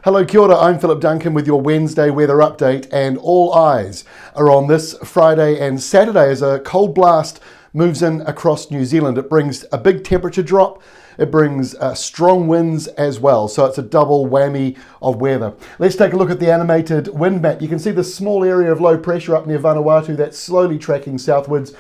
Hello, kia ora, I'm Philip Duncan with your Wednesday weather update, and all eyes are on this Friday and Saturday as a cold blast moves in across New Zealand. It brings a big temperature drop. It brings strong winds as well, so it's a double whammy of weather. Let's take a look at the animated wind map. You can see the small area of low pressure up near Vanuatu that's slowly tracking southwards,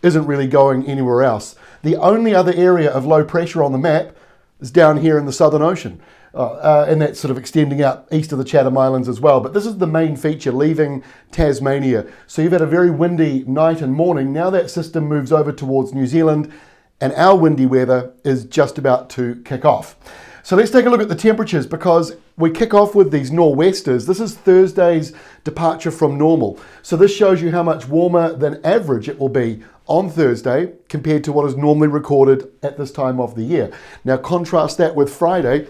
isn't really going anywhere else. The only other area of low pressure on the map is down here in the Southern Ocean. And that's sort of extending out east of the Chatham Islands as well. But this is the main feature, leaving Tasmania. So you've had a very windy night and morning. Now that system moves over towards New Zealand, and our windy weather is just about to kick off. So let's take a look at the temperatures, because we kick off with these nor'westers. This is Thursday's departure from normal. So this shows you how much warmer than average it will be on Thursday compared to what is normally recorded at this time of the year. Now contrast that with Friday,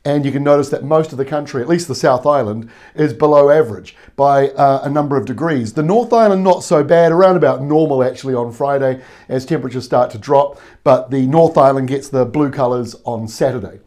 and you can notice that most of the country, at least the South Island, is below average by a number of degrees. The North Island not so bad, around about normal actually on Friday as temperatures start to drop, but the North Island gets the blue colours on Saturday.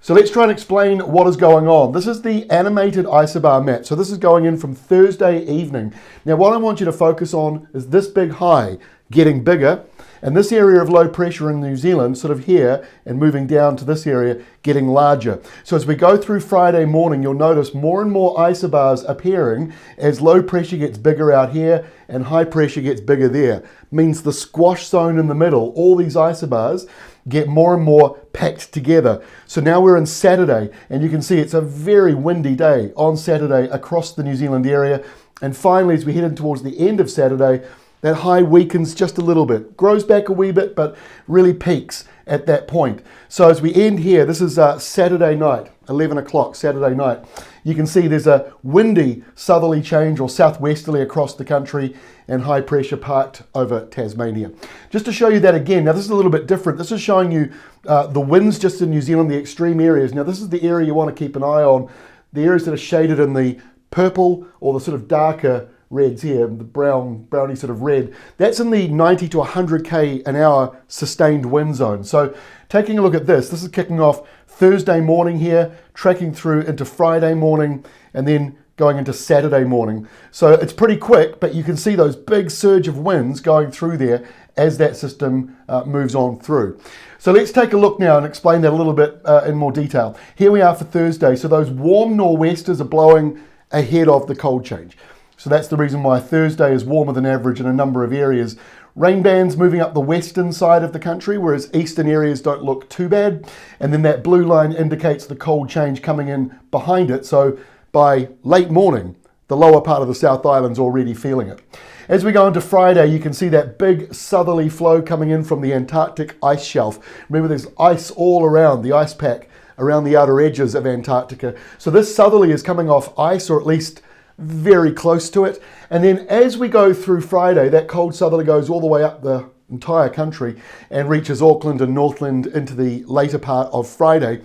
So let's try and explain what is going on. This is the animated Isobar map. So this is going in from Thursday evening. Now what I want you to focus on is this big high getting bigger, and this area of low pressure in New Zealand, sort of here, and moving down to this area, getting larger. So as we go through Friday morning, you'll notice more and more isobars appearing as low pressure gets bigger out here and high pressure gets bigger there. Means the squash zone in the middle, all these isobars get more and more packed together. So now we're in Saturday, and you can see it's a very windy day on Saturday across the New Zealand area. And finally, as we head in towards the end of Saturday, that high weakens just a little bit, grows back a wee bit, but really peaks at that point. So as we end here, this is Saturday night, 11 o'clock Saturday night. You can see there's a windy southerly change or southwesterly across the country, and high pressure parked over Tasmania. Just to show you that again, now this is a little bit different. This is showing you the winds just in New Zealand, the extreme areas. Now this is the area you want to keep an eye on, the areas that are shaded in the purple or the sort of darker reds here, the browny sort of red. That's in the 90 to 100 k an hour sustained wind zone. So taking a look at this is kicking off Thursday morning here, tracking through into Friday morning, and then going into Saturday morning. So it's pretty quick, but you can see those big surge of winds going through there as that system moves on through. So let's take a look now and explain that a little bit in more detail. Here we are for Thursday. So those warm nor'westers are blowing ahead of the cold change. So that's the reason why Thursday is warmer than average in a number of areas. Rain bands moving up the western side of the country, whereas eastern areas don't look too bad. And then that blue line indicates the cold change coming in behind it. So by late morning, the lower part of the South Island's already feeling it. As we go into Friday, you can see that big southerly flow coming in from the Antarctic ice shelf. Remember, there's ice all around, the ice pack around the outer edges of Antarctica. So this southerly is coming off ice, or at least very close to it. And then as we go through Friday, that cold southerly goes all the way up the entire country and reaches Auckland and Northland into the later part of Friday.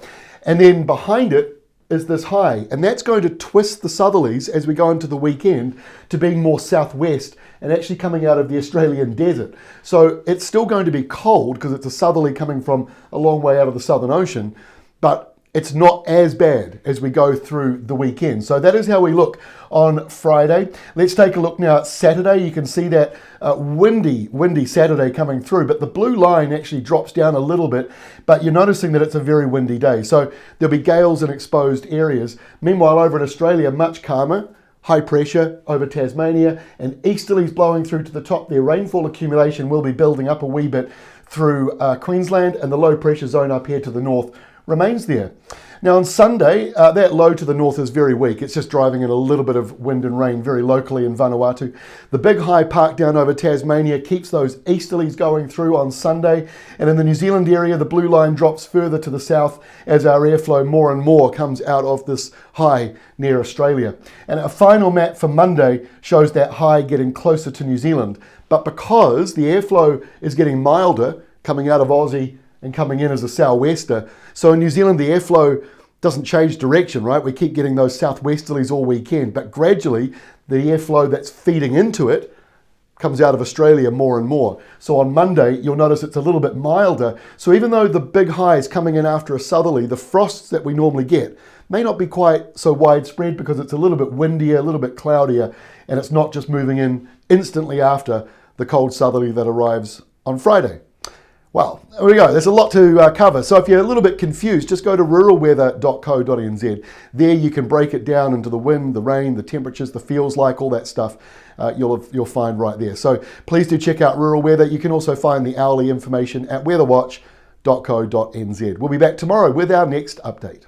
And then behind it is this high, and that's going to twist the southerlies as we go into the weekend to being more southwest and actually coming out of the Australian desert. So it's still going to be cold because it's a southerly coming from a long way out of the Southern Ocean, but it's not as bad as we go through the weekend. So that is how we look on Friday. Let's take a look now at Saturday. You can see that windy Saturday coming through, but the blue line actually drops down a little bit, but you're noticing that it's a very windy day. So there'll be gales in exposed areas. Meanwhile, over in Australia, much calmer, high pressure over Tasmania, and easterlies blowing through to the top there. Rainfall accumulation will be building up a wee bit through Queensland, and the low pressure zone up here to the north remains there. Now on Sunday, that low to the north is very weak. It's just driving in a little bit of wind and rain very locally in Vanuatu. The big high parked down over Tasmania keeps those easterlies going through on Sunday. And in the New Zealand area, the blue line drops further to the south as our airflow more and more comes out of this high near Australia. And a final map for Monday shows that high getting closer to New Zealand. But because the airflow is getting milder coming out of Aussie and coming in as a sou'wester. So in New Zealand, the airflow doesn't change direction, right? We keep getting those southwesterlies all weekend, but gradually the airflow that's feeding into it comes out of Australia more and more. So on Monday, you'll notice it's a little bit milder. So even though the big high is coming in after a southerly, the frosts that we normally get may not be quite so widespread because it's a little bit windier, a little bit cloudier, and it's not just moving in instantly after the cold southerly that arrives on Friday. Well, there we go. There's a lot to cover. So if you're a little bit confused, just go to ruralweather.co.nz. There you can break it down into the wind, the rain, the temperatures, the feels like, all that stuff. You'll find right there. So please do check out Rural Weather. You can also find the hourly information at weatherwatch.co.nz. We'll be back tomorrow with our next update.